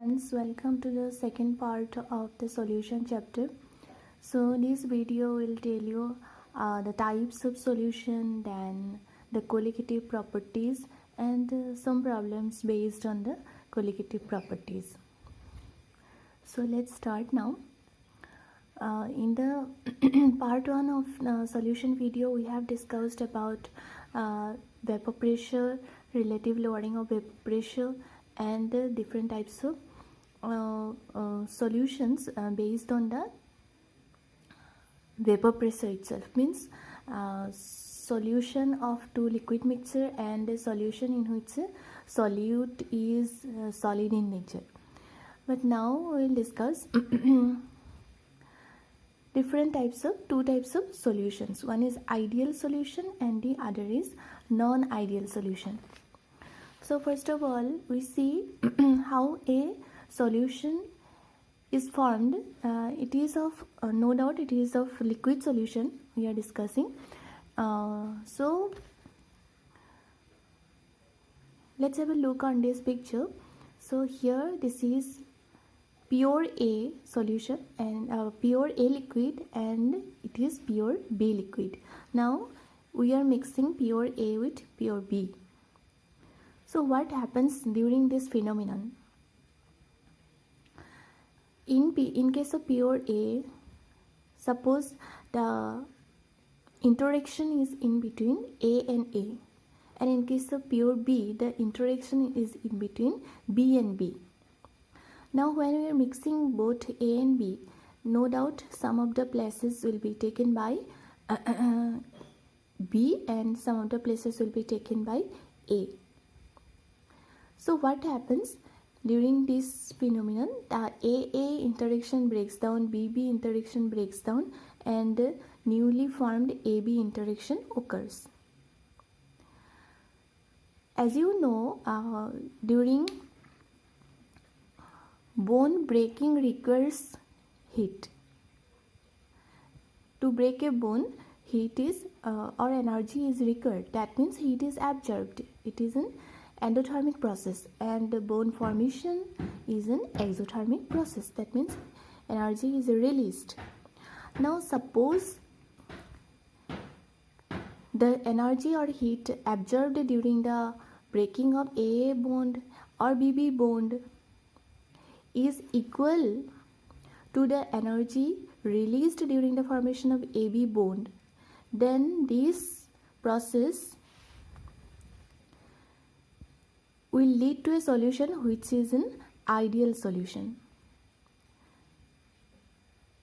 Friends, welcome to the second part of the solution chapter. So this video will tell you the types of solution, then the colligative properties, and some problems based on the colligative properties. So let's start now. In the part 1 of solution video, we have discussed about vapor pressure, relative lowering of vapor pressure, and the different types of solutions based on the vapor pressure itself. Means solution of two liquid mixture and a solution in which a solute is solid in nature. But now we will discuss different two types of solutions. One is ideal solution and the other is non-ideal solution. So first of all, we see how a solution is formed. It is of no doubt it is of liquid solution we are discussing. So let's have a look on this picture. So here this is pure A solution and pure A liquid, and it is pure B liquid. Now we are mixing pure A with pure B. So what happens during this phenomenon? In case of pure A, suppose the interaction is in between A and A, and in case of pure B, the interaction is in between B and B. Now when we are mixing both A and B, no doubt some of the places will be taken by B and some of the places will be taken by A. So what happens during this phenomenon? The AA interaction breaks down, BB interaction breaks down, and the newly formed AB interaction occurs. As you know, during bone breaking requires heat. To break a bone, heat is or energy is required. That means heat is absorbed. It is an endothermic process, and the bone formation is an exothermic process. That means energy is released. Now suppose the energy or heat absorbed during the breaking of AA bond or BB bond is equal to the energy released during the formation of AB bond, then this process will lead to a solution which is an ideal solution.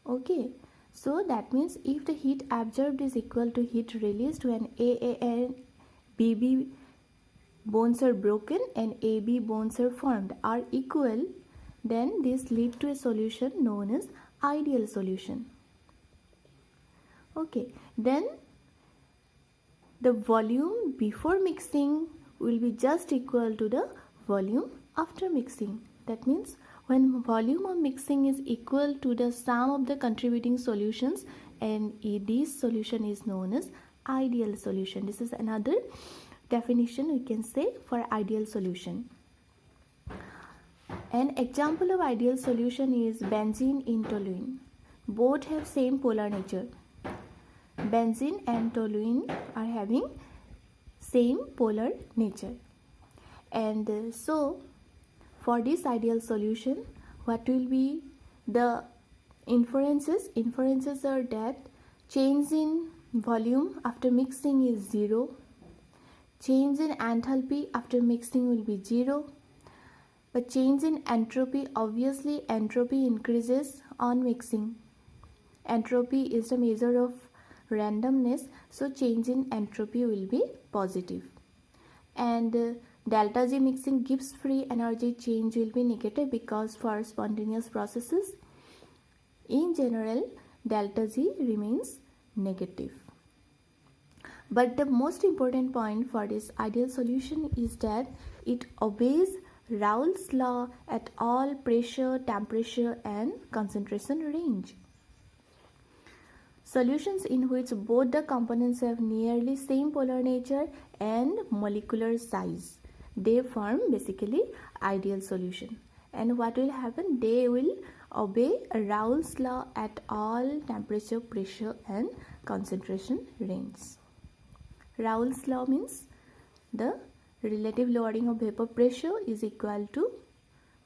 Okay, so that means if the heat absorbed is equal to heat released when AA and BB bonds are broken and AB bonds are formed are equal, then this leads to a solution known as ideal solution. Okay, then the volume before mixing will be just equal to the volume after mixing. That means when volume of mixing is equal to the sum of the contributing solutions, and this solution is known as ideal solution. This is another definition we can say for ideal solution. An example of ideal solution is benzene in toluene. Both have same polar nature. Benzene and toluene are having same polar nature. And so for this ideal solution, what will be the inferences? Inferences are that change in volume after mixing is 0. Change in enthalpy after mixing will be 0. But change in entropy, obviously entropy increases on mixing. Entropy is a measure of randomness, so change in entropy will be positive. And delta G mixing gives free energy, change will be negative because for spontaneous processes, in general, delta G remains negative. But the most important point for this ideal solution is that it obeys Raoult's law at all pressure, temperature and concentration range. Solutions in which both the components have nearly same polar nature and molecular size, they form basically ideal solution. and what will happen? They will obey Raoult's law at all temperature, pressure and concentration ranges. Raoult's law means the relative lowering of vapor pressure is equal to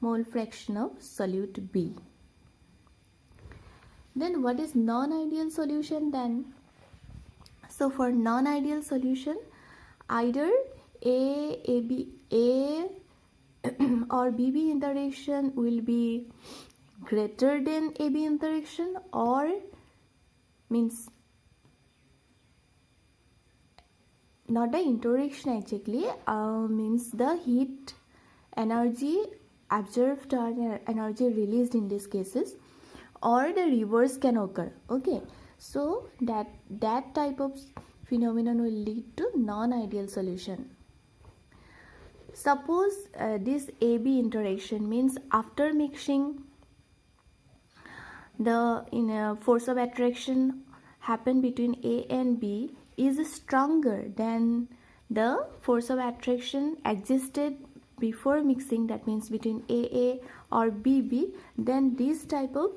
mole fraction of solute B. Then what is non-ideal solution then? So for non-ideal solution, either A or BB interaction will be greater than AB interaction, or means not the interaction actually, means the heat energy absorbed or energy released in these cases, or the reverse can occur. Okay, so that type of phenomenon will lead to non-ideal solution. Suppose this AB interaction means after mixing, the force of attraction happen between A and B is stronger than the force of attraction existed before mixing, that means between AA or BB, then this type of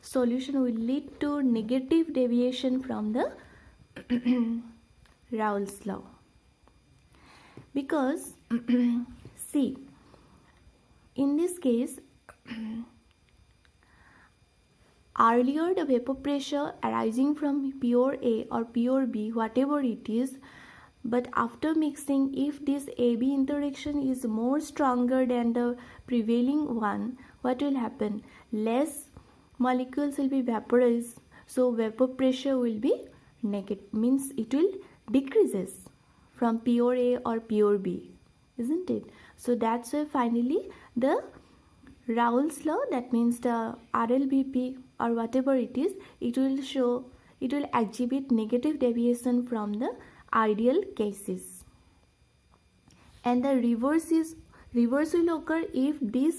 solution will lead to negative deviation from the Raoult's law. Because see, in this case, earlier the vapor pressure arising from pure A or pure B, whatever it is, but after mixing, if this AB interaction is more stronger than the prevailing one, what will happen? Less molecules will be vaporized, so vapor pressure will be negative, means it will decreases from pure A or pure B, isn't it? So that's why finally the Raoult's law, that means the RLBP or whatever it is, it will exhibit negative deviation from the ideal cases, and the reverse will occur if this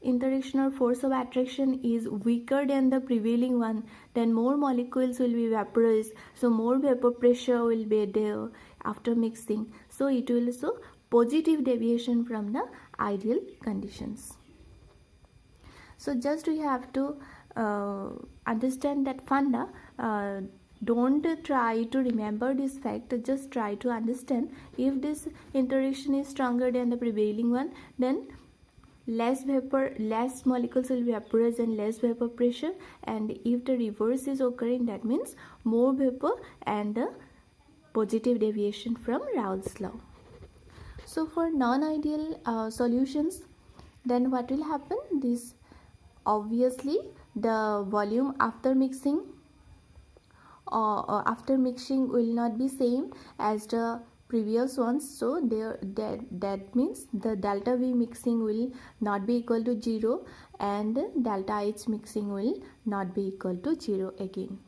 interaction or force of attraction is weaker than the prevailing one, then more molecules will be vaporized, so more vapor pressure will be there after mixing, so it will show positive deviation from the ideal conditions. So just we have to understand that funda. Don't try to remember this fact, just try to understand if this interaction is stronger than the prevailing one, then less molecules will be vaporized and less vapor pressure, and if the reverse is occurring, that means more vapor and the positive deviation from Raoult's law. So for non-ideal solutions, then what will happen? This obviously the volume after mixing will not be same as the previous ones, so that means the delta V mixing will not be equal to 0 and delta H mixing will not be equal to 0 again.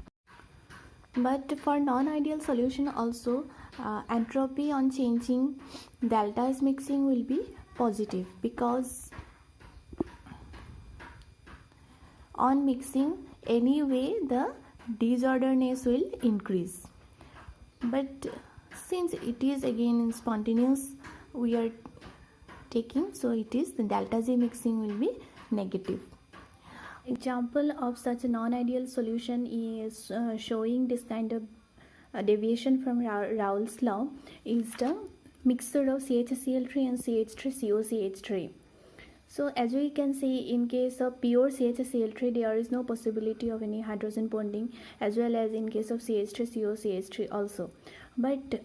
But for non-ideal solution also, entropy on changing delta H mixing will be positive, because on mixing anyway the disorderness will increase, but since it is again in spontaneous we are taking, so it is the delta Z mixing will be negative. Example of such a non-ideal solution is showing this kind of deviation from Raoult's law is the mixture of CHCl3 and CH3COCH3. So as we can see, in case of pure CHCl3 there is no possibility of any hydrogen bonding, as well as in case of CH3COCH3 also. But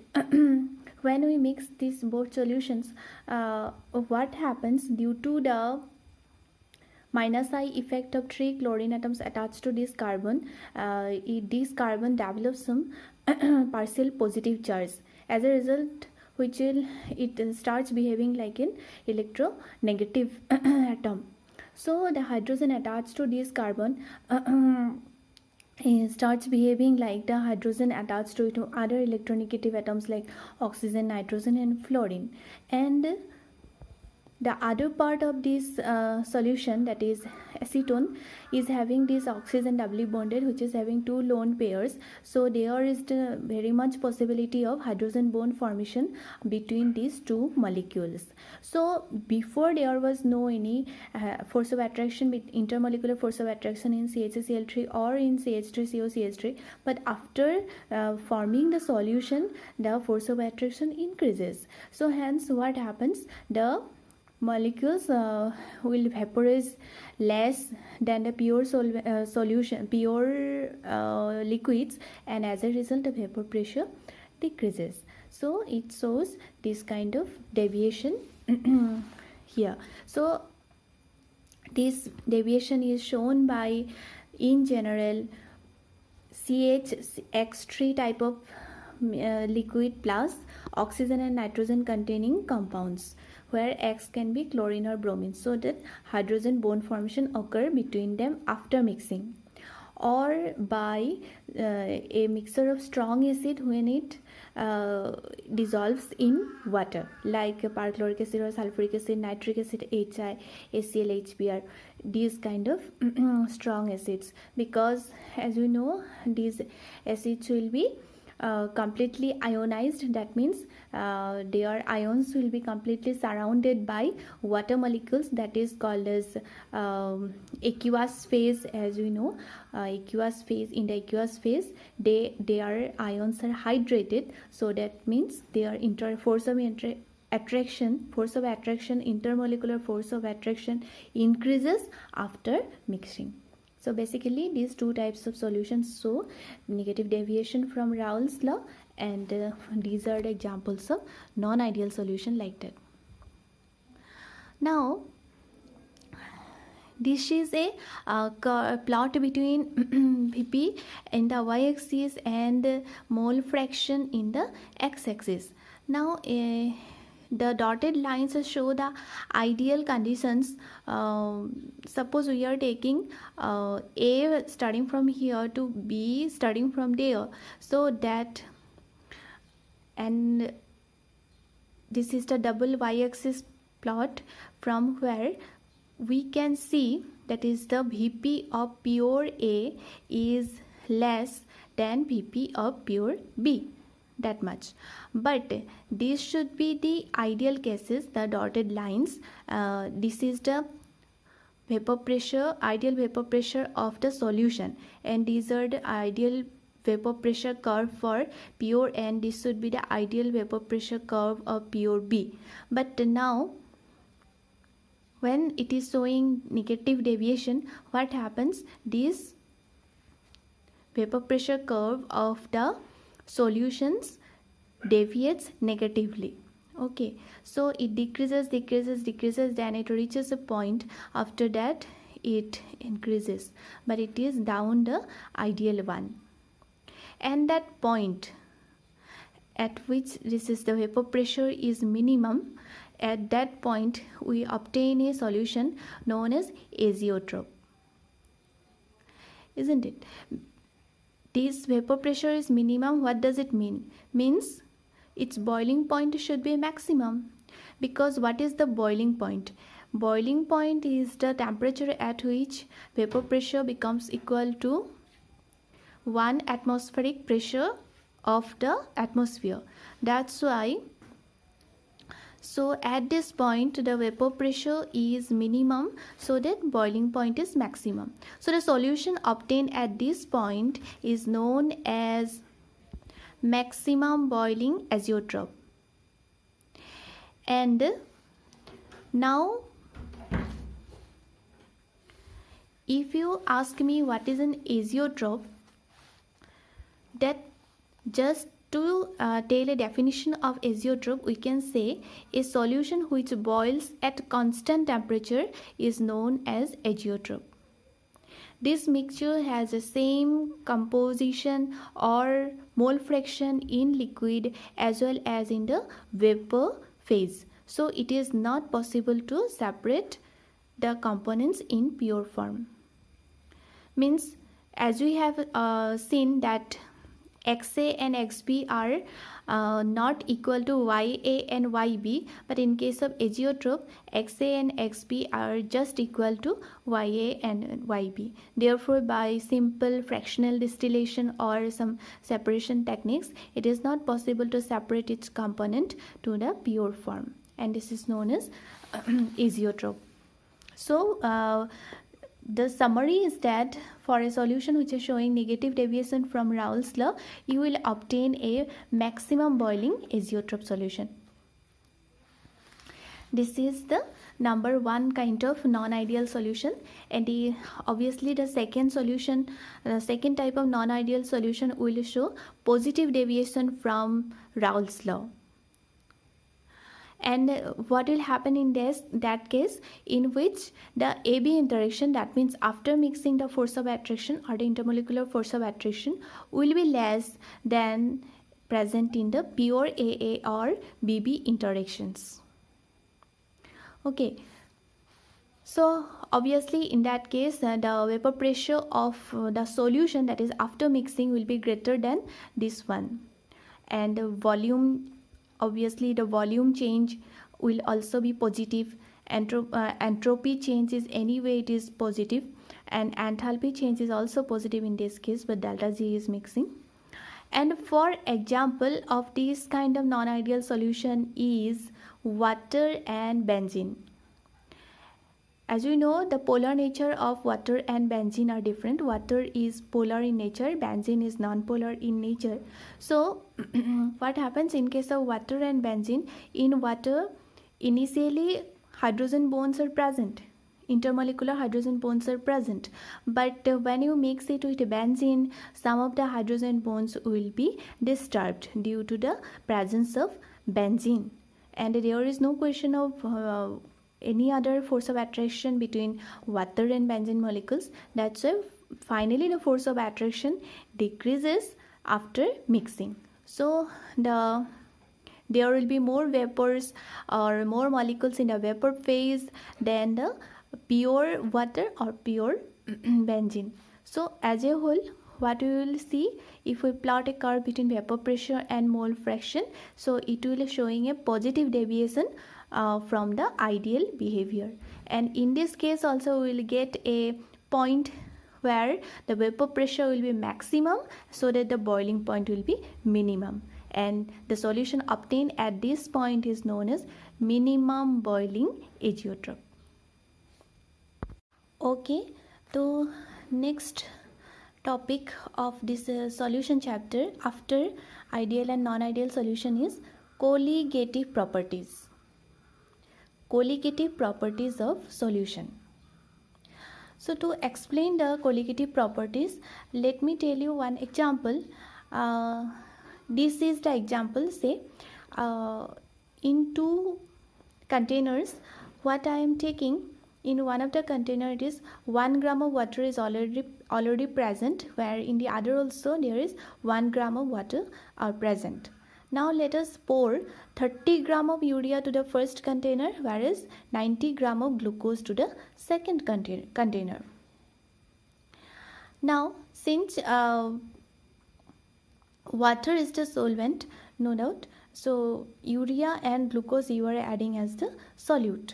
when we mix these both solutions, what happens due to the minus I effect of 3 chlorine atoms attached to this carbon, this carbon develops some partial positive charge. As a result, it starts behaving like an electronegative atom. So the hydrogen attached to this carbon starts behaving like the hydrogen attached to other electronegative atoms like oxygen, nitrogen and fluorine, and The other part of this solution, that is acetone, is having this oxygen doubly bonded, which is having two lone pairs. So there is the very much possibility of hydrogen bond formation between these two molecules. So before there was no any force of attraction, intermolecular force of attraction in CHCl3 or in CH3COCH3, but after forming the solution, the force of attraction increases. So hence what happens, the molecules will vaporize less than the pure liquids, and as a result the vapor pressure decreases. So it shows this kind of deviation here. So this deviation is shown by, in general, CHX3 type of liquid plus oxygen and nitrogen containing compounds, where X can be chlorine or bromine, so that hydrogen bond formation occur between them after mixing, or by a mixture of strong acid when it dissolves in water, like perchloric acid or sulfuric acid, nitric acid, HI, HCl, HBr, these kind of strong acids, because as we know these acids will be completely ionized. That means their ions will be completely surrounded by water molecules, that is called as aqueous phase. As we know, aqueous phase, in the aqueous phase their ions are hydrated, so that means their force of attraction, intermolecular force of attraction increases after mixing. So basically these two types of solutions show negative deviation from Raoult's law, and these are the examples of non-ideal solution like that. Now this is a plot between Vp in the y-axis and mole fraction in the x-axis. Now the dotted lines show the ideal conditions. Suppose we are taking A starting from here to B starting from there, so that, and this is the double y-axis plot from where we can see that is the Vp of pure A is less than Vp of pure B, that much. But these should be the ideal cases, the dotted lines. This is the vapor pressure, ideal vapor pressure of the solution, and these are the ideal vapor pressure curve for pure, and this should be the ideal vapor pressure curve of pure B. But now when it is showing negative deviation, what happens, this vapor pressure curve of the solutions deviates negatively. Okay, so it decreases, then it reaches a point, after that it increases, but it is down the ideal one, and that point at which this is the vapor pressure is minimum, at that point we obtain a solution known as azeotrope, isn't it? This vapor pressure is minimum. What does it mean? Means its boiling point should be maximum, because what is the boiling point? Boiling point is the temperature at which vapor pressure becomes equal to 1 atmospheric pressure of the atmosphere. That's why, so at this point the vapor pressure is minimum, so that boiling point is maximum. So the solution obtained at this point is known as maximum boiling azeotrope. And now if you ask me what is an azeotrope, that just to tell a definition of azeotrope, we can say a solution which boils at constant temperature is known as azeotrope. This mixture has the same composition or mole fraction in liquid as well as in the vapor phase, so it is not possible to separate the components in pure form. Means, as we have seen that XA and XB are not equal to YA and YB, but in case of azeotrope, XA and XB are just equal to YA and YB. Therefore, by simple fractional distillation or some separation techniques, it is not possible to separate its component to the pure form, and this is known as azeotrope. So the summary is that for a solution which is showing negative deviation from Raoult's law, you will obtain a maximum boiling azeotrope solution. This is the number one kind of non-ideal solution, and obviously the second type of non-ideal solution will show positive deviation from Raoult's law. And what will happen in that case, in which the AB interaction, that means after mixing, the force of attraction or the intermolecular force of attraction will be less than present in the pure AA or BB interactions. Okay, so obviously in that case the vapor pressure of the solution, that is after mixing, will be greater than this one, and the volume, obviously the volume change will also be positive. Entropy change is anyway it is positive, and enthalpy change is also positive in this case, but delta G is mixing. And for example of this kind of non-ideal solution is water and benzene. As we know, the polar nature of water and benzene are different. Water is polar in nature, benzene is non-polar in nature. So what happens in case of water and benzene? In water, initially hydrogen bonds are present, intermolecular hydrogen bonds are present, but when you mix it with benzene, some of the hydrogen bonds will be disturbed due to the presence of benzene, and there is no question of any other force of attraction between water and benzene molecules. That's why finally the force of attraction decreases after mixing. So there will be more vapors or more molecules in the vapor phase than the pure water or pure benzene. So as a whole, what we will see, if we plot a curve between vapor pressure and mole fraction, so it will showing a positive deviation from the ideal behavior, and in this case also we will get a point where the vapor pressure will be maximum, so that the boiling point will be minimum, and the solution obtained at this point is known as minimum boiling azeotrope. Okay, so next topic of this solution chapter after ideal and non-ideal solution is colligative properties. Colligative properties of solution. So to explain the colligative properties, let me tell you one example. This is the example. Say in two containers, what I am taking, in one of the container it is 1 gram of water is already present, where in the other also there is 1 gram of water are present. Now let us pour 30 gram of urea to the first container, whereas 90 gram of glucose to the second container. Now since water is the solvent, no doubt, so urea and glucose you are adding as the solid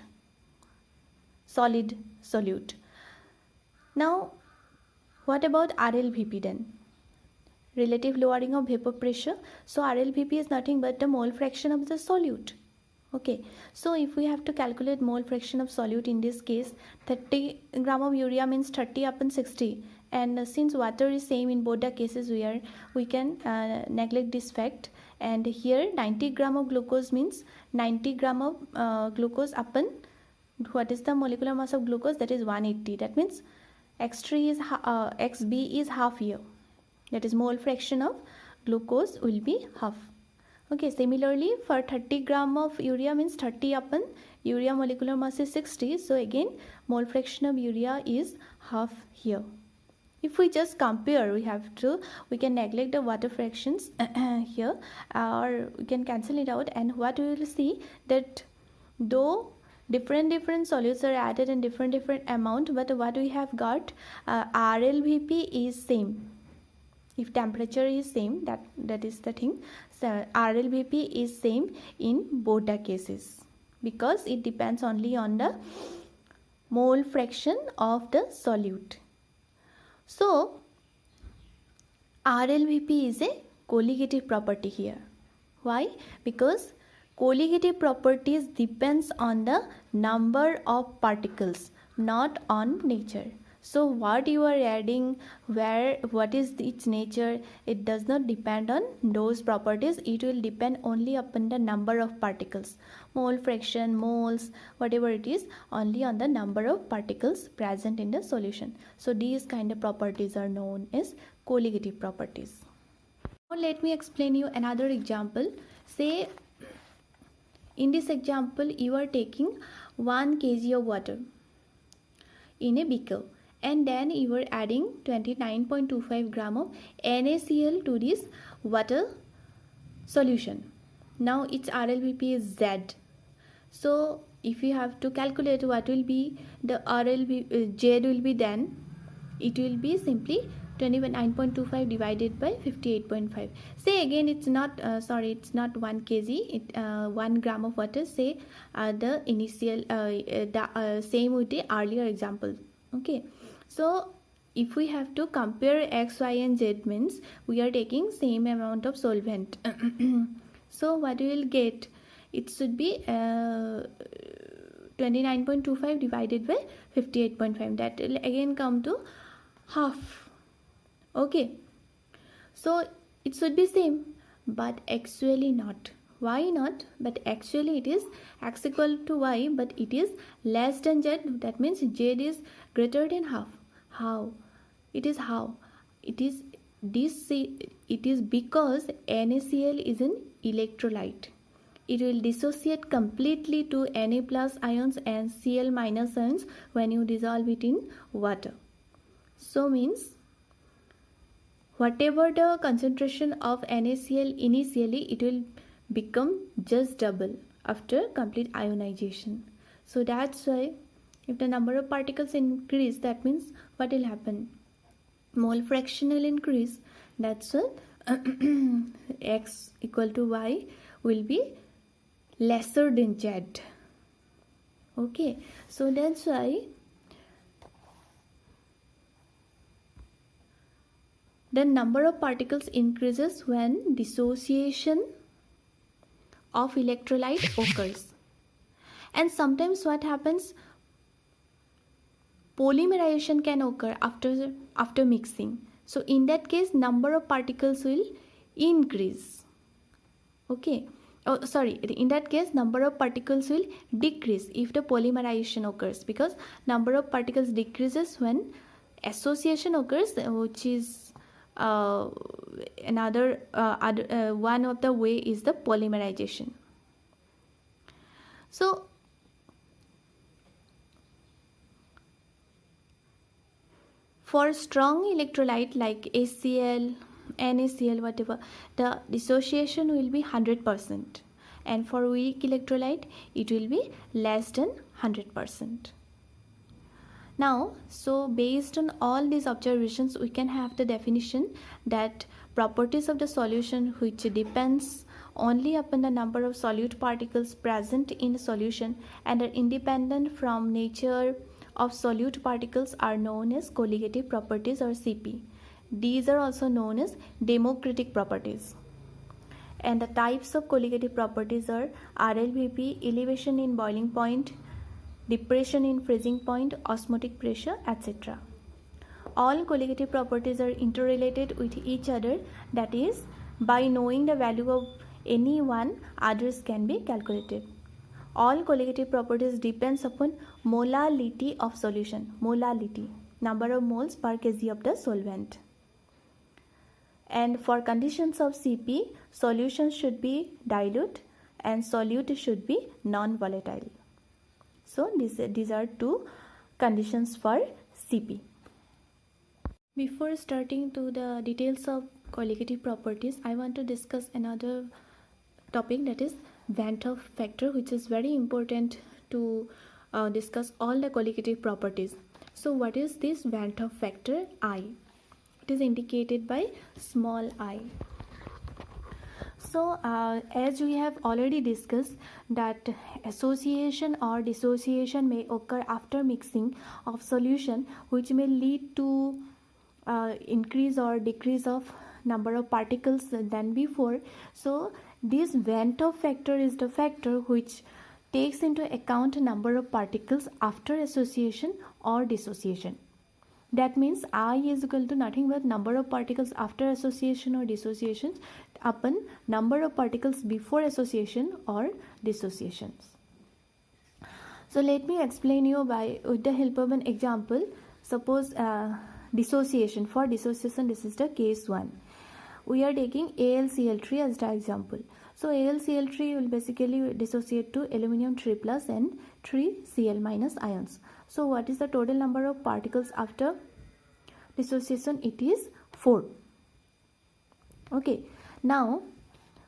solute. Now what about RLVP then? Relative lowering of vapor pressure. So RLVP is nothing but the mole fraction of the solute. Okay, so if we have to calculate mole fraction of solute, in this case 30 gram of urea means 30 upon 60, and since water is same in both the cases, we can neglect this fact, and here 90 gram of glucose means 90 gram of glucose upon what is the molecular mass of glucose, that is 180. That means X3 is XB is half here, that is mole fraction of glucose will be half. Okay, similarly for 30 gram of urea means 30 upon urea molecular mass is 60, so again mole fraction of urea is half here. If we just compare, we can neglect the water fractions here, or we can cancel it out, and what we will see that though different solutes are added in different amount, but what we have got RLVP is same. If temperature is same, that is the thing. So RLBP is same in both the cases because it depends only on the mole fraction of the solute. So RLBP is a colligative property here. Why? Because colligative properties depends on the number of particles, not on nature. So what you are adding, what is its nature, it does not depend on those properties. It will depend only upon the number of particles, mole fraction, moles, whatever it is, only on the number of particles present in the solution. So these kind of properties are known as colligative properties. Now let me explain you another example. Say in this example you are taking 1 kg of water in a beaker, and then you are adding 29.25 gram of NaCl to this water solution. Now its RLBP is Z. So if you have to calculate what will be the RLB, Z will be, then it will be simply 29.25 divided by 58.5. Say again it's not it's not 1 kg, 1 gram of water. Say the initial same with the earlier example. Okay, so if we have to compare X, Y and Z, means we are taking same amount of solvent. So what we will get, it should be 29.25 divided by 58.5. that will again come to half. Okay, so it should be same, but actually not. Why not? But actually it is X equal to Y, but it is less than Z. That means Z is greater than half. How? It is how? It is this. It is because NaCl is an electrolyte. It will dissociate completely to Na plus ions and Cl minus ions when you dissolve it in water. So means whatever the concentration of NaCl initially, it will become just double after complete ionization. So that's why if the number of particles increase, that means what will happen? Mole fraction will increase. That's why X equal to Y will be lesser than Z. Okay, so that's why the number of particles increases when dissociation of electrolyte occurs. And sometimes what happens, polymerization can occur after mixing. So in that case, number of particles will increase. Okay, in that case number of particles will decrease if the polymerization occurs, because number of particles decreases when association occurs, which is another one of the way is the polymerization. So for strong electrolyte like HCl, NaCl, whatever, the dissociation will be 100%, and for weak electrolyte it will be less than 100%. Now, so based on all these observations, we can have the definition that properties of the solution which depends only upon the number of solute particles present in a solution and are independent from nature of solute particles are known as colligative properties or CP. These are also known as democratic properties. And the types of colligative properties are RLBP, elevation in boiling point, depression in freezing point, osmotic pressure, etc. All colligative properties are interrelated with each other, that is, by knowing the value of any one, others can be calculated. All colligative properties depends upon molality of solution. Molality, number of moles per kg of the solvent. And for conditions of CP, solution should be dilute and solute should be non-volatile. So these are two conditions for CP. Before starting to the details of colligative properties, I want to discuss another topic, that is Van 't Hoff factor, which is very important to discuss all the colligative properties. So what is this Van 't Hoff factor I? It is indicated by small I. So as we have already discussed that association or dissociation may occur after mixing of solution, which may lead to increase or decrease of number of particles than before. So this Van 't Hoff factor is the factor which takes into account number of particles after association or dissociation. That means I is equal to nothing but number of particles after association or dissociation upon number of particles before association or dissociations. So let me explain you with the help of an example. Suppose dissociation. For dissociation, this is the case 1. We are taking AlCl3 as the example. So AlCl3 will basically dissociate to aluminium 3 plus and 3 Cl minus ions. So what is the total number of particles after dissociation? It is 4. Okay. Now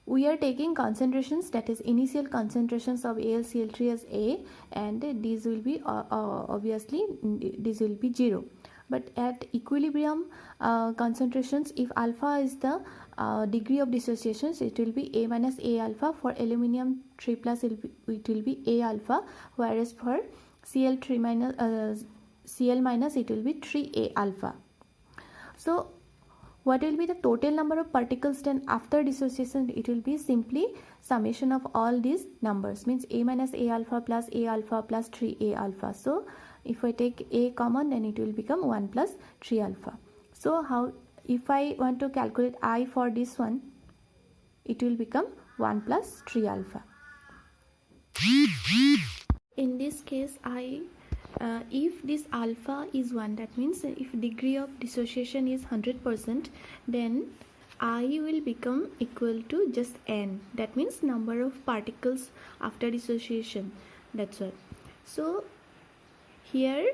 we are taking concentrations, that is initial concentrations of AlCl3 as A, and these will be obviously this will be 0. But at equilibrium concentrations, if alpha is the degree of dissociations, it will be A minus A alpha. For aluminium 3 plus it will be A alpha, whereas for Cl3 minus Cl minus it will be 3A alpha. So what will be the total number of particles then after dissociation? It will be simply summation of all these numbers, means A minus A alpha plus A alpha plus 3A alpha. So if I take A common, then it will become 1 plus 3 alpha. So how, if I want to calculate I for this one, it will become 1 plus 3 alpha. In this case, if this alpha is 1, that means if degree of dissociation is 100%, then I will become equal to just n. That means number of particles after dissociation. That's all. So here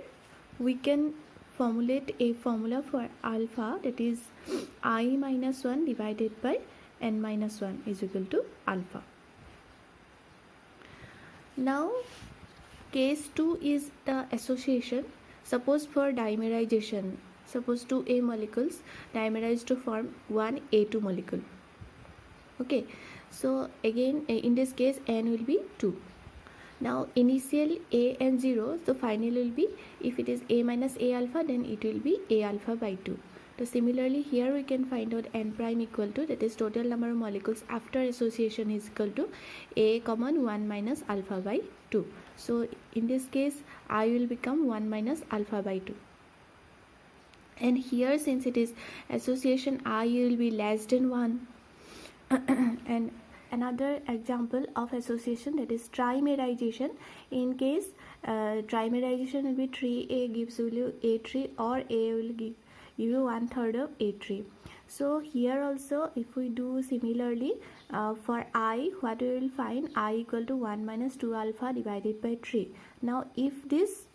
we can formulate a formula for alpha, that is I minus 1 divided by n minus 1 is equal to alpha. Now case 2 is the association. Suppose for dimerization, suppose 2A molecules dimerize to form one A2 molecule. Okay, so again in this case n will be 2. Now initial A and 0, so final will be, if it is A minus A alpha, then it will be A alpha by 2. So similarly here we can find out n prime equal to, that is total number of molecules after association is equal to A common 1 minus alpha by 2. So in this case I will become 1 minus alpha by 2. And here since it is association, I will be less than 1. And another example of association, that is trimerization. In case trimerization will be 3A gives you A3, or A will give you 1/3 of A3. So here also if we do similarly for I, what we will find, I equal to 1 minus 2 alpha divided by 3. Now if this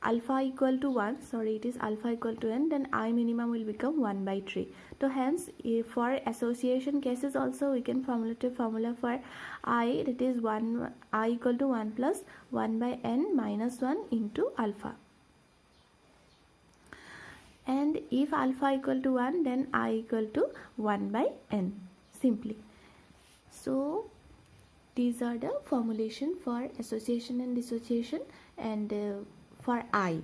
alpha equal to 1, sorry, it is alpha equal to n, then I minimum will become 1 by 3. So hence for association cases also we can formulate a formula for I, that is I equal to 1 plus 1 by n minus 1 into alpha. And if alpha equal to 1, then I equal to 1 by n, simply. So these are the formulation for association and dissociation. And for I,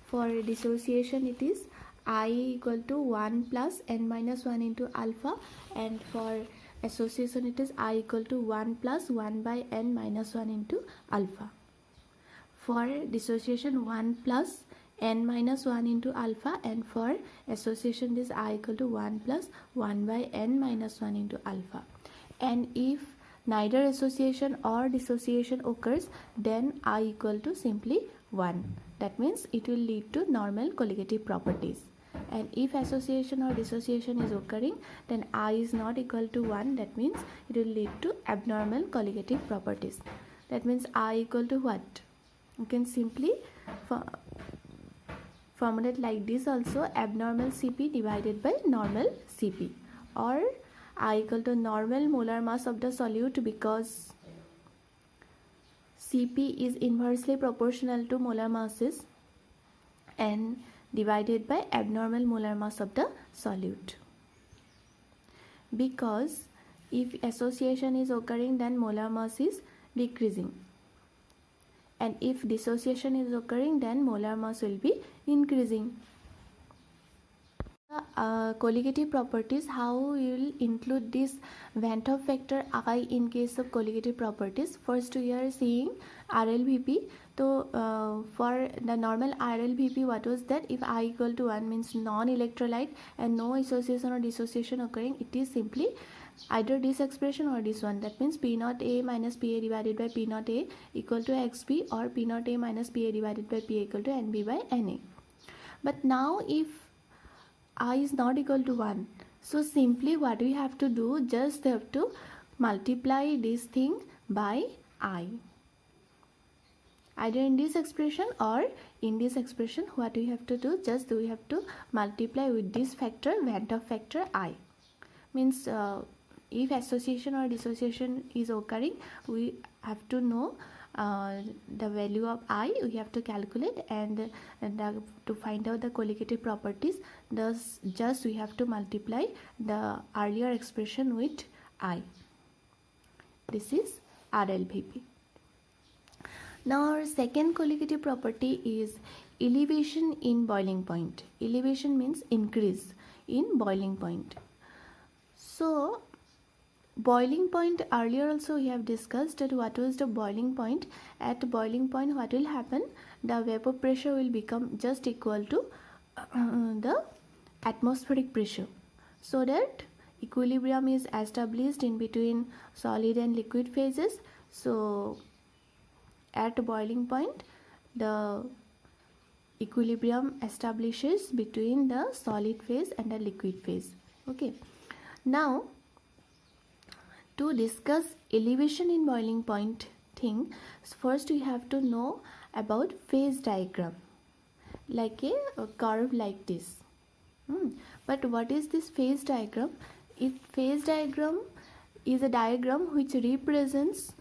for dissociation it is I equal to 1 plus n minus 1 into alpha, and for association it is I equal to 1 plus 1 by n minus 1 into alpha. For dissociation 1 plus n minus 1 into alpha, and for association this I equal to 1 plus 1 by n minus 1 into alpha. And if neither association or dissociation occurs, then I equal to simply 1. That means it will lead to normal colligative properties. And if association or dissociation is occurring, then I is not equal to 1. That means it will lead to abnormal colligative properties. That means I equal to what? You can simply formulate like this also, abnormal Cp divided by normal Cp, or I equal to normal molar mass of the solute, because Cp is inversely proportional to molar masses, and divided by abnormal molar mass of the solute. Because if association is occurring, then molar mass is decreasing, and if dissociation is occurring, then molar mass will be increasing. Colligative properties, how we will include this Van 't Hoff factor I in case of colligative properties. First we are seeing RLVP. So for the normal RLVP, what was that? If I equal to 1 means non-electrolyte and no association or dissociation occurring, it is simply either this expression or this one. That means P naught A minus PA divided by P naught A equal to XP, or P naught A minus PA divided by PA equal to NB by NA. But now if I is not equal to 1, so simply what we have to do, just have to multiply this thing by I, either in this expression or in this expression. What we have to do, just we have to multiply with this factor, Van 't Hoff factor I. Means if association or dissociation is occurring, we have to know the value of I, we have to calculate, and to find out the colligative properties, thus just we have to multiply the earlier expression with I. This is RLVP. Now our second colligative property is elevation in boiling point. Elevation means increase in boiling point. So boiling point, earlier also we have discussed that what was the boiling point. At boiling point, what will happen, the vapor pressure will become just equal to the atmospheric pressure, so that equilibrium is established in between solid and liquid phases. So at boiling point, the equilibrium establishes between the solid phase and the liquid phase. Okay, now to discuss elevation in boiling point thing, first we have to know about phase diagram, like a curve like this. But what is this phase diagram? Phase diagram is a diagram which represents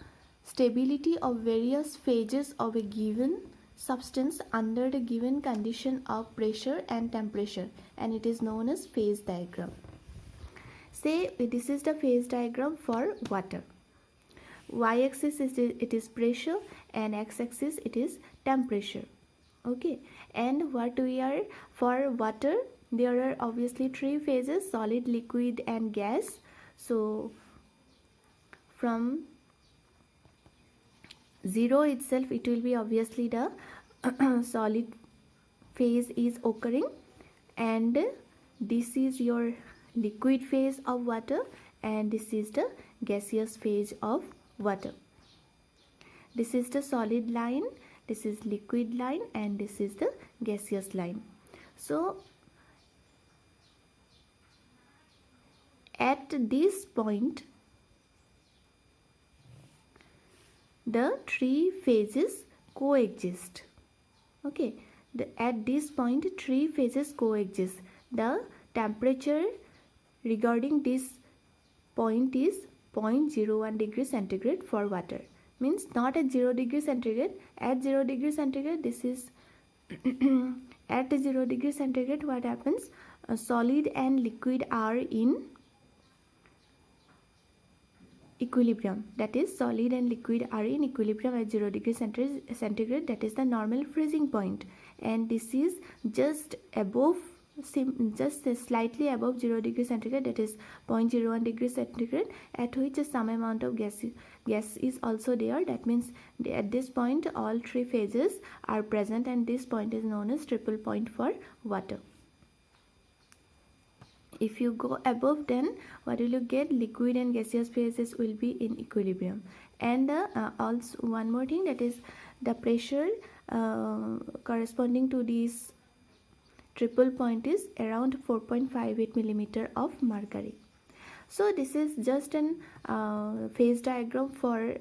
stability of various phases of a given substance under the given condition of pressure and temperature, and it is known as phase diagram. Say this is the phase diagram for water. Y-axis it is pressure, and x-axis it is temperature. Okay, and what we are, for water there are obviously three phases: solid, liquid and gas. So from 0 itself, it will be obviously the solid phase is occurring, and this is your liquid phase of water, and this is the gaseous phase of water. This is the solid line, this is liquid line, and this is the gaseous line. So at this point, the three phases coexist. Okay, at this point three phases coexist. The temperature regarding this point is 0.01 degree centigrade for water. Means not at 0 degree centigrade. At 0 degree centigrade, this is at 0 degree centigrade, what happens? Solid and liquid are in equilibrium. That is, solid and liquid are in equilibrium at 0 degree centigrade. That is the normal freezing point, and this is just above, just slightly above 0 degree centigrade, that is 0.01 degree centigrade, at which some amount of gas is also there. That means at this point all three phases are present, and this point is known as triple point for water. If you go above, then what will you get? Liquid and gaseous phases will be in equilibrium. And also one more thing, that is the pressure corresponding to this triple point is around 4.58 millimeter of mercury. So this is just an phase diagram for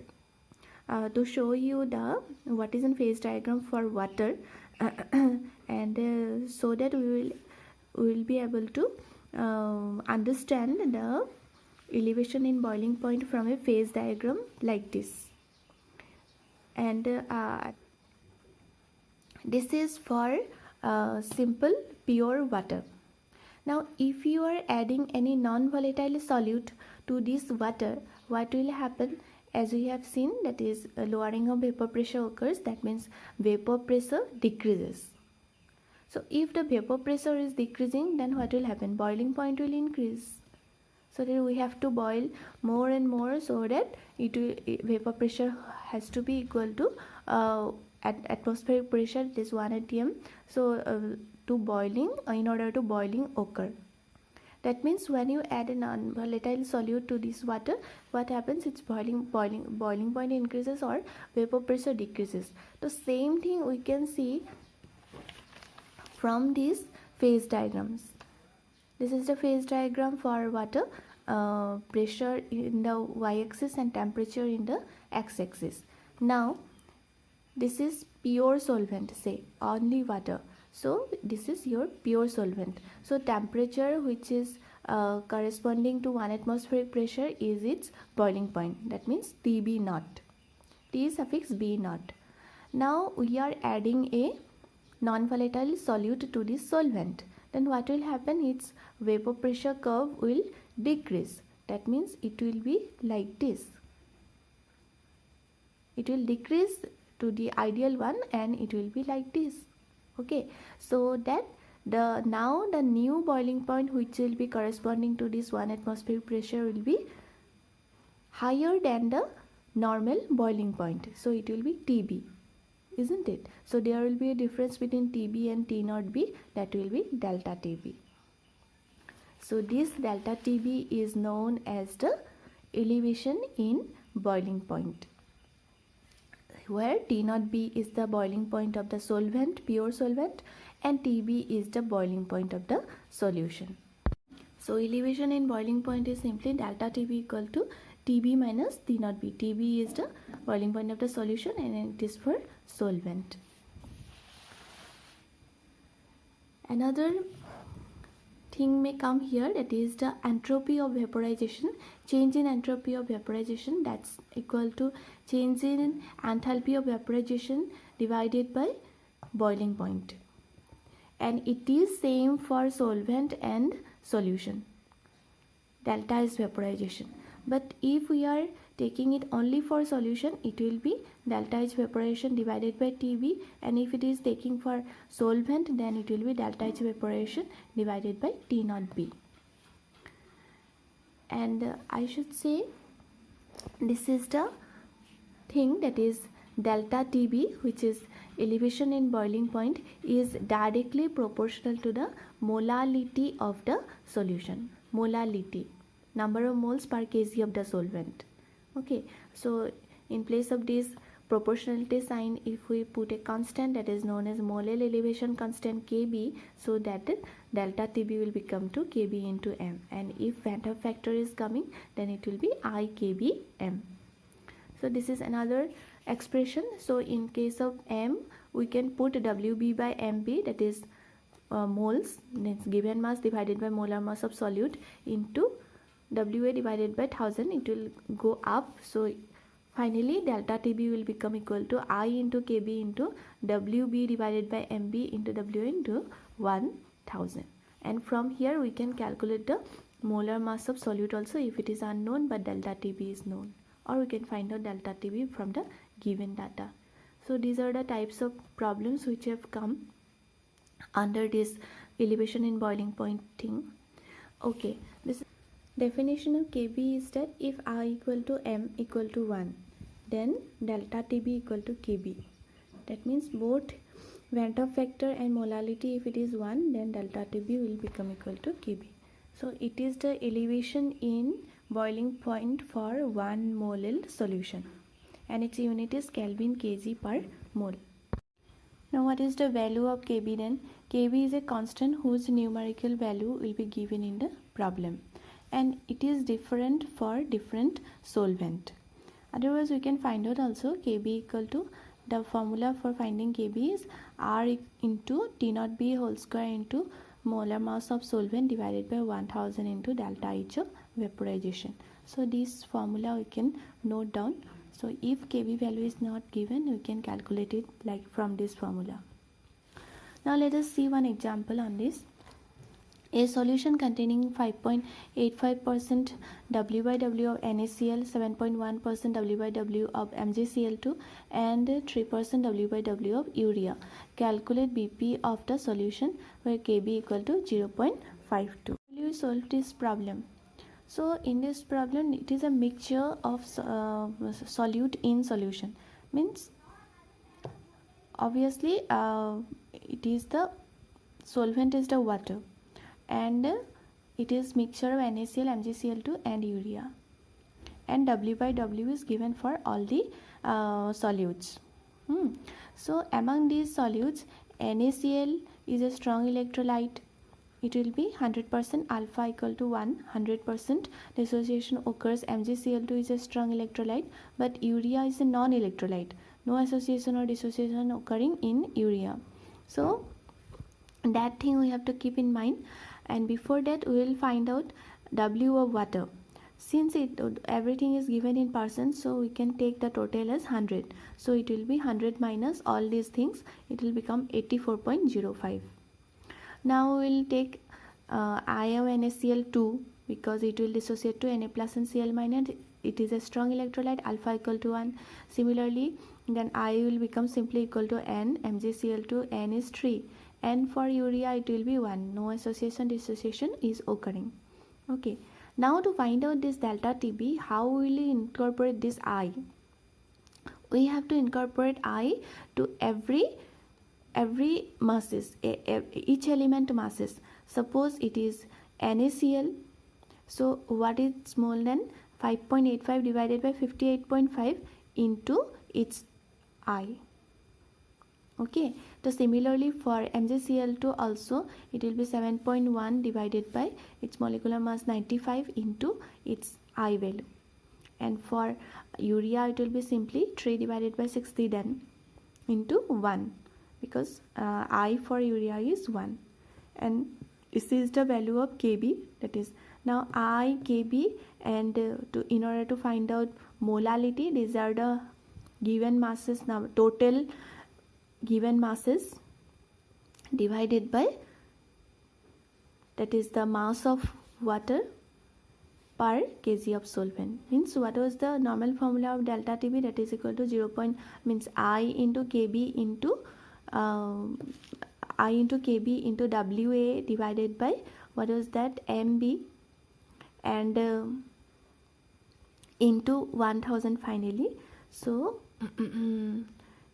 to show you the what is a phase diagram for water, and so that we will be able to understand the elevation in boiling point from a phase diagram like this. And this is for simple pure water. Now if you are adding any non-volatile solute to this water, what will happen? As we have seen, that is lowering of vapor pressure occurs. That means vapor pressure decreases. So if the vapor pressure is decreasing, then what will happen? Boiling point will increase. So then we have to boil more and more, so that vapor pressure has to be equal to at atmospheric pressure, it is 1 atm. So to boiling, in order to boiling occur. That means when you add a non-volatile solute to this water, what happens? Its boiling point increases or vapor pressure decreases. The same thing we can see from these phase diagrams. This is the phase diagram for water, pressure in the y-axis and temperature in the x-axis. Now this is pure solvent, say only water. So this is your pure solvent. So temperature, which is corresponding to 1 atmospheric pressure, is its boiling point. That means TB naught, T suffix B naught. Now we are adding a non-volatile solute to this solvent. Then what will happen? Its vapor pressure curve will decrease. That means it will be like this. It will decrease to the ideal one and it will be like this. Okay, so that now the new boiling point, which will be corresponding to this 1 atmospheric pressure, will be higher than the normal boiling point. So it will be TB, isn't it? So there will be a difference between TB and T naught B, that will be delta TB. So this delta TB is known as the elevation in boiling point, where T naught B is the boiling point of the solvent, pure solvent, and TB is the boiling point of the solution. So elevation in boiling point is simply delta TB equal to TB minus T naught B. TB is the boiling point of the solution and it is for solvent. Another thing may come here, that is the entropy of vaporization. Change in entropy of vaporization, that's equal to change in enthalpy of vaporization divided by boiling point, and it is same for solvent and solution. Delta is vaporization, but if we are taking it only for solution, it will be delta H vaporization divided by TB, and if it is taking for solvent, then it will be delta H vaporization divided by T naught B. And I should say this is the thing, that is delta TB, which is elevation in boiling point, is directly proportional to the molality of the solution. Molality, number of moles per kg of the solvent. Okay, so in place of this proportionality sign, if we put a constant, that is known as molar elevation constant Kb, so that delta Tb will become to Kb into m, and if Van der factor is coming, then it will be I Kb m. So this is another expression. So in case of m, we can put Wb by Mb, that is moles, that's given mass divided by molar mass of solute, into Wa divided by 1000, it will go up. So finally delta Tb will become equal to I into Kb into Wb divided by Mb into Wa into 1000. And from here we can calculate the molar mass of solute also, if it is unknown but delta Tb is known, or we can find out delta Tb from the given data. So these are the types of problems which have come under this elevation in boiling point thing. Okay, this definition of Kb is that if I equal to m equal to 1, then delta Tb equal to Kb. That means both Van der factor and molality, if it is 1, then delta Tb will become equal to Kb. So it is the elevation in boiling point for 1 mole solution, and its unit is Kelvin kg per mole. Now what is the value of Kb then? Kb is a constant whose numerical value will be given in the problem, and it is different for different solvent. Otherwise we can find out also Kb equal to, the formula for finding Kb is R into T naught B whole square into molar mass of solvent divided by 1000 into delta H of vaporization. So this formula we can note down. So if Kb value is not given, we can calculate it like from this formula. Now let us see one example on this. A solution containing 5.85% W by W of NaCl, 7.1% W by W of MgCl2 and 3% W by W of urea. Calculate BP of the solution where Kb equal to 0.52. Will you solve this problem? So in this problem it is a mixture of solute in solution. Means obviously it is the solvent is the water, and it is mixture of NaCl, MgCl2 and urea, and W by W is given for all the solutes. So among these solutes, NaCl is a strong electrolyte. It will be 100% alpha equal to 1, 100% dissociation occurs. MgCl2 is a strong electrolyte, but urea is a non-electrolyte. No association or dissociation occurring in urea. So that thing we have to keep in mind. And before that we will find out W of water. Since everything is given in percent, so we can take the total as 100. So it will be 100 minus all these things. It will become 84.05. Now we will take I of NaCl2 because it will dissociate to Na plus and Cl minus. It is a strong electrolyte, alpha equal to 1. Similarly, then I will become simply equal to N. MgCl2 N is 3. And for urea it will be 1. No association, dissociation is occurring. Okay. Now to find out this delta Tb, how will we incorporate this I? We have to incorporate I to every masses, each element masses. Suppose it is NaCl. So what is more than 5.85 divided by 58.5 into its I. Okay, so similarly for MgCl2 also it will be 7.1 divided by its molecular mass 95 into its I value, and for urea it will be simply 3 divided by 60 then into 1 because I for urea is 1, and this is the value of Kb, that is now I, Kb, and in order to find out molality, these are the given masses. Now total given masses divided by, that is the mass of water per kg of solvent. Means what was the normal formula of delta Tb? That is equal to 0. Means I into Kb into I into Kb into Wa divided by what was that, Mb, and into 1000 finally. So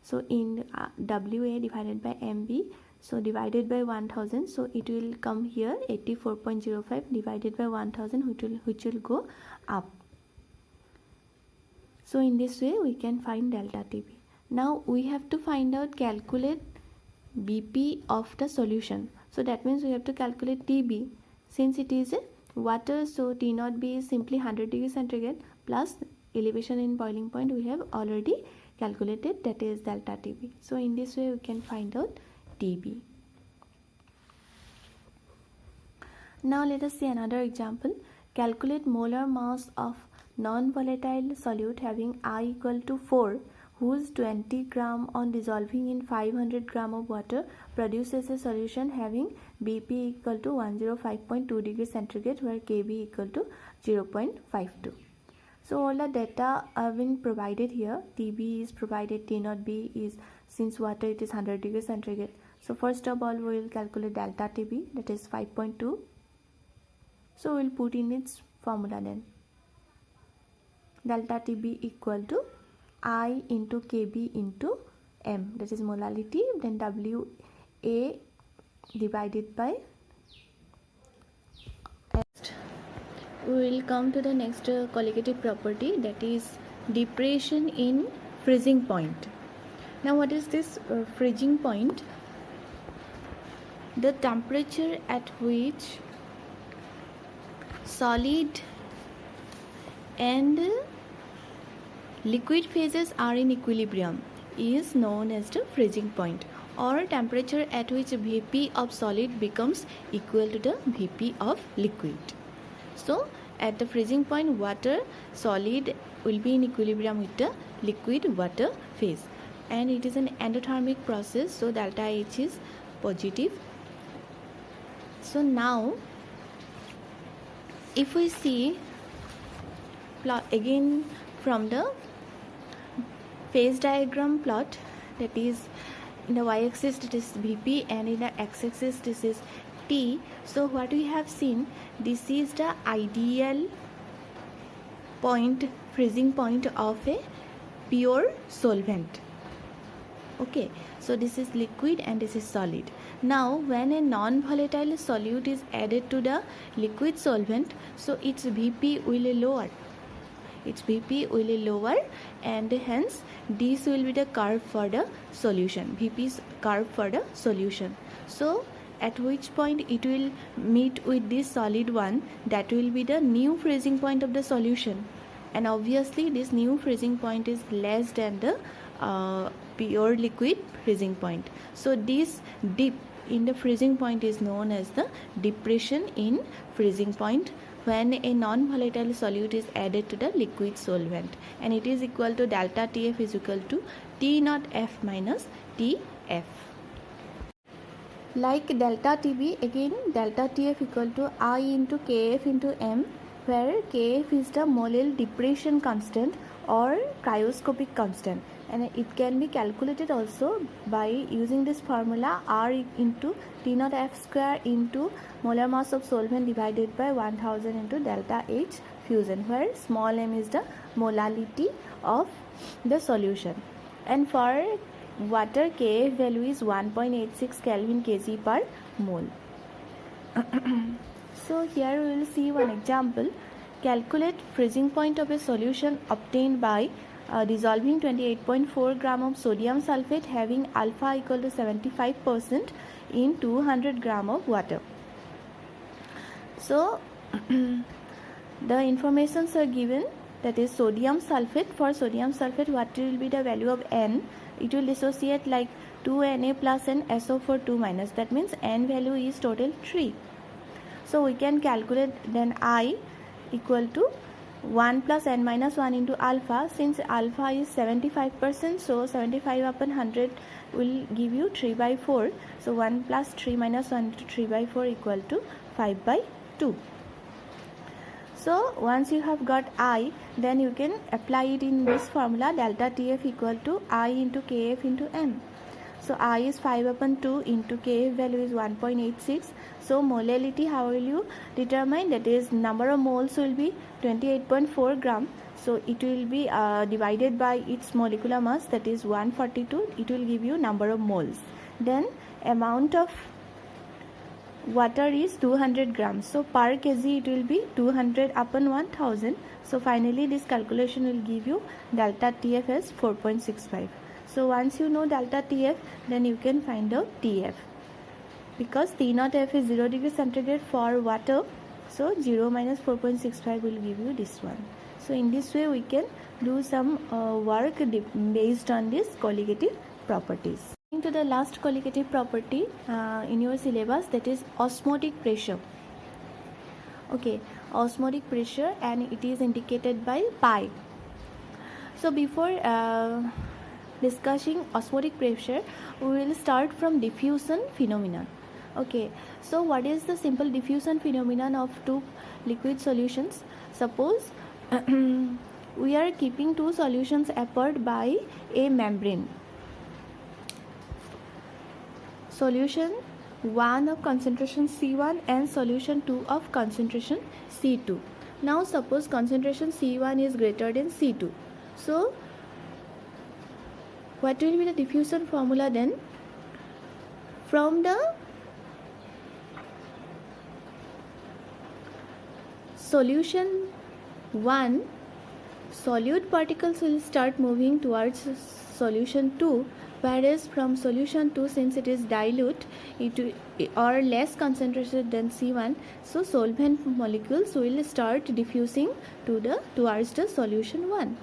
so in Wa divided by Mb, so divided by 1000, so it will come here 84.05 divided by 1000, which will go up. So in this way we can find delta Tb. Now we have to find out, calculate BP of the solution. So that means we have to calculate Tb. Since it is water, so T0B is simply 100 degrees centigrade plus elevation in boiling point we have already calculated, that is delta Tb. So in this way we can find out Tb. Now let us see another example. Calculate molar mass of non-volatile solute having I equal to 4, whose 20 gram on dissolving in 500 gram of water produces a solution having BP equal to 105.2 degrees centigrade where Kb equal to 0.52. So all the data have been provided here. Tb is provided, T0B is, since water it is 100 degrees centigrade. So first of all we will calculate delta Tb, that is 5.2. So we will put in its formula then. Delta Tb equal to I into Kb into M, that is molality, then Wa divided by. Next we will come to the next colligative property, that is depression in freezing point. Now what is this freezing point? The temperature at which solid and liquid phases are in equilibrium is known as the freezing point, or temperature at which Vp of solid becomes equal to the Vp of liquid. So at the freezing point, water solid will be in equilibrium with the liquid water phase, and it is an endothermic process, so delta H is positive. So now if we see plot again from the phase diagram plot, that is in the y-axis it is Vp and in the x-axis this is T. So what we have seen, this is the ideal point, freezing point of a pure solvent. Okay, so this is liquid and this is solid. Now when a non-volatile solute is added to the liquid solvent, so its Vp will lower. Its Vp will lower, and hence this will be the curve for the solution. Vp's curve for the solution. So at which point it will meet with this solid one, that will be the new freezing point of the solution. And obviously this new freezing point is less than the pure liquid freezing point. So this dip in the freezing point is known as the depression in freezing point when a non-volatile solute is added to the liquid solvent, and it is equal to delta Tf is equal to T naught F minus Tf. Like delta Tb, again delta Tf equal to I into Kf into m, where Kf is the molal depression constant or cryoscopic constant, and it can be calculated also by using this formula R into T naught F square into molar mass of solvent divided by 1000 into delta H fusion, where small m is the molality of the solution. And for water, Kf value is 1.86 Kelvin kg per mole. So here we will see one example. Calculate freezing point of a solution obtained by dissolving 28.4 gram of sodium sulfate having alpha equal to 75% in 200 gram of water. So the informations are given, that is sodium sulfate. For sodium sulfate, what will be the value of N? It will dissociate like 2Na plus and SO4 2 minus. That means N value is total 3. So we can calculate then I equal to 1 plus n minus 1 into alpha. Since alpha is 75%, so 75 upon 100 will give you 3 by 4. So 1 plus 3 minus 1 into 3 by 4 equal to 5 by 2. So once you have got I, then you can apply it in this formula, delta Tf equal to I into Kf into m. So I is 5 upon 2 into Kf value is 1.86. So molality, how will you determine? That is number of moles will be 28.4 gram. So it will be divided by its molecular mass, that is 142. It will give you number of moles. Then amount of water is 200 grams. So per kg it will be 200 upon 1000. So finally this calculation will give you delta Tf as 4.65. So once you know delta Tf, then you can find out Tf. Because T naught F is 0 degree centigrade for water, so 0 minus 4.65 will give you this one. So in this way we can do some work based on this colligative properties. Into the last colligative property in your syllabus, that is osmotic pressure. Okay, osmotic pressure, and it is indicated by pi. So before discussing osmotic pressure, we will start from diffusion phenomenon. Okay, so what is the simple diffusion phenomenon of two liquid solutions? Suppose we are keeping two solutions apart by a membrane. Solution 1 of concentration C1 and solution 2 of concentration C2. Now suppose concentration C1 is greater than C2. So what will be the diffusion formula then? From the solution 1, solute particles will start moving towards solution 2, whereas from solution 2, since it is dilute or less concentrated than C1, so solvent molecules will start diffusing towards the solution 1.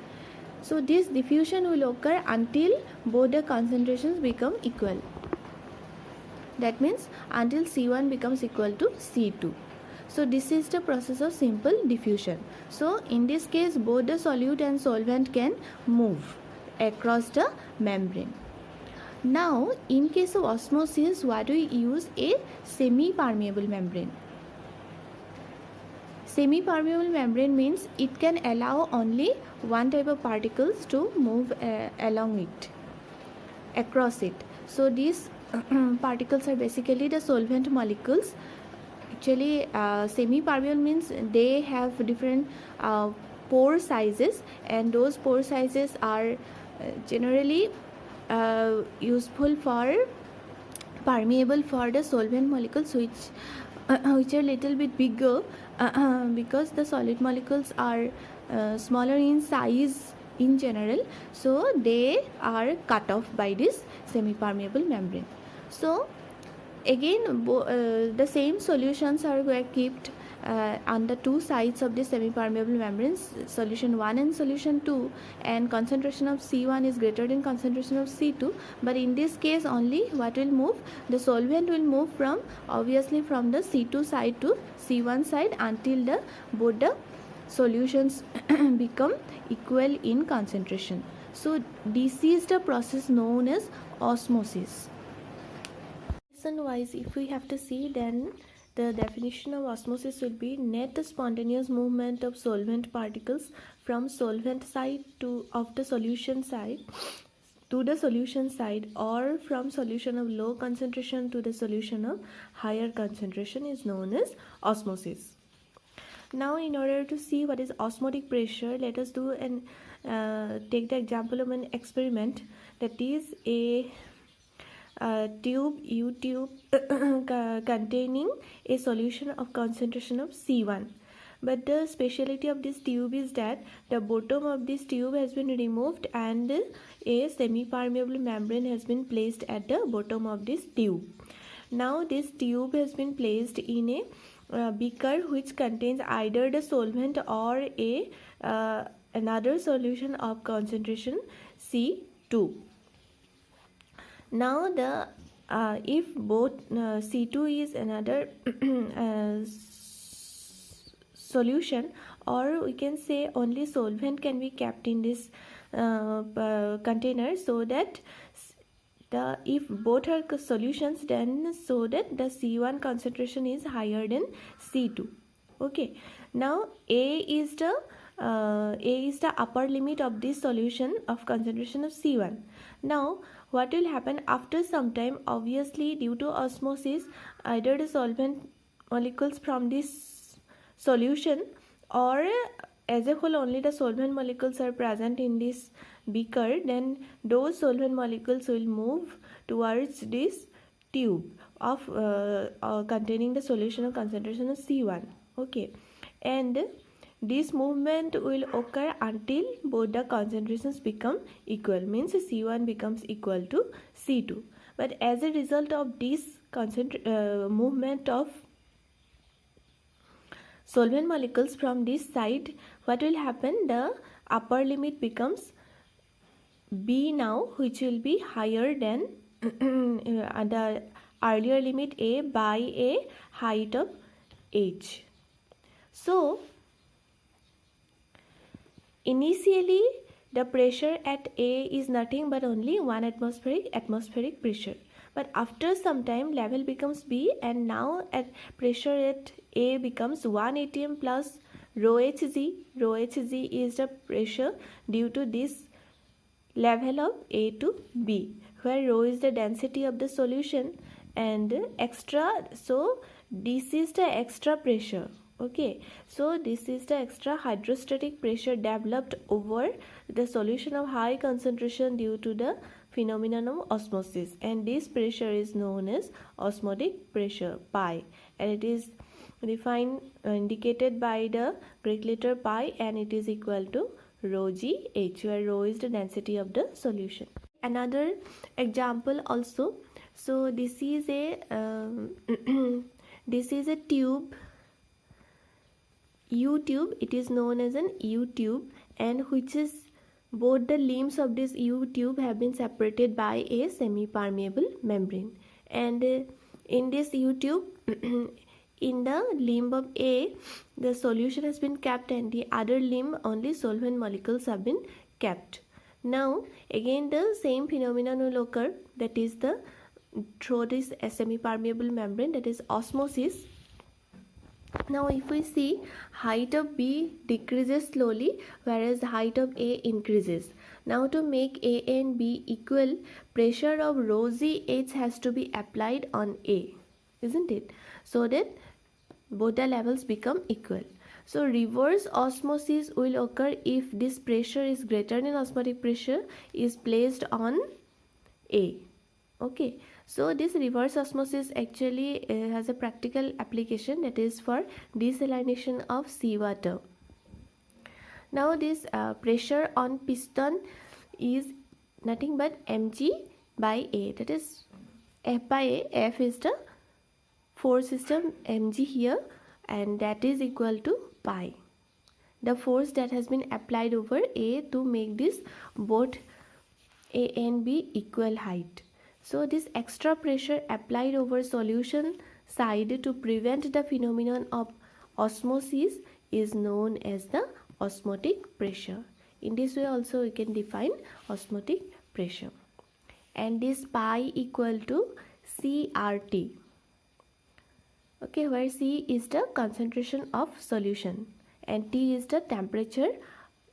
So this diffusion will occur until both the concentrations become equal. That means until C1 becomes equal to C2. So this is the process of simple diffusion. So in this case, both the solute and solvent can move across the membrane. Now, in case of osmosis, what we use a semi-permeable membrane. Semi-permeable membrane means it can allow only one type of particles to move along it, across it. So these particles are basically the solvent molecules. Actually, semi-permeable means they have different pore sizes, and those pore sizes are generally useful for permeable for the solvent molecules which are little bit bigger because the solid molecules are smaller in size in general, so they are cut off by this semi-permeable membrane. So again the same solutions are kept on the two sides of the semi-permeable membranes, solution 1 and solution 2, and concentration of C1 is greater than concentration of C2. But in this case only what will move, the solvent will move from obviously from the C2 side to C1 side until the both the solutions become equal in concentration. So this is the process known as osmosis. Wise, if we have to see, then the definition of osmosis will be net spontaneous movement of solvent particles from solvent side to of the solution side to the solution side, or from solution of low concentration to the solution of higher concentration, is known as osmosis. Now, in order to see what is osmotic pressure, let us do and take the example of an experiment, that is a U-tube containing a solution of concentration of C1. But the speciality of this tube is that the bottom of this tube has been removed and a semi-permeable membrane has been placed at the bottom of this tube. Now this tube has been placed in a beaker which contains either the solvent or a another solution of concentration C2. Now the if both C2 is another solution, or we can say only solvent can be kept in this container, so that if both are solutions, then so that the C1 concentration is higher than C2. Okay. Now A is the upper limit of this solution of concentration of C1. Now what will happen after some time, obviously due to osmosis, either the solvent molecules from this solution or as a whole only the solvent molecules are present in this beaker, then those solvent molecules will move towards this tube of containing the solution of concentration of C1. Okay, and this movement will occur until both the concentrations become equal, means C1 becomes equal to C2. But as a result of this movement of solvent molecules from this side, what will happen, the upper limit becomes B now, which will be higher than the earlier limit A by a height of h. So initially the pressure at A is nothing but only 1 atmospheric pressure, but after some time level becomes B, and now at pressure at A becomes 1 atm plus rho hg. Rho hg is the pressure due to this level of A to B, where rho is the density of the solution and extra, so this is the extra pressure. Okay, so this is the extra hydrostatic pressure developed over the solution of high concentration due to the phenomenon of osmosis, and this pressure is known as osmotic pressure, pi, and it is defined indicated by the Greek letter pi, and it is equal to rho g h, where rho is the density of the solution. Another example also, so this is a this is a tube, U-tube. It is known as an U-tube, and which is both the limbs of this U-tube have been separated by a semi-permeable membrane, and in this U-tube in the limb of A the solution has been kept, and the other limb only solvent molecules have been kept. Now again the same phenomenon will occur. that is the through this semi-permeable membrane, that is osmosis. Now if we see, height of B decreases slowly whereas the height of A increases. Now to make A and B equal, pressure of rho Z H has to be applied on A, isn't it? So that both the levels become equal. So reverse osmosis will occur if this pressure is greater than osmotic pressure is placed on A. Okay, so this reverse osmosis actually has a practical application, that is for desalination of seawater. Now this pressure on piston is nothing but mg by A, that is F by A. F is the force system mg here, and that is equal to pi, the force that has been applied over A to make this both A and B equal height. So this extra pressure applied over solution side to prevent the phenomenon of osmosis is known as the osmotic pressure. In this way also we can define osmotic pressure. And this pi equal to CRT. Okay, where C is the concentration of solution and T is the temperature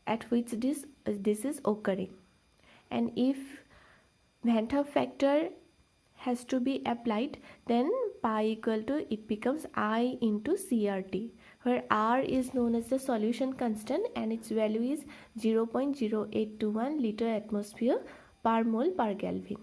at which this is occurring. And if Van 't Hoff factor has to be applied, then pi equal to, it becomes I into CRT, where R is known as the solution constant and its value is 0.0821 liter atmosphere per mole per Kelvin.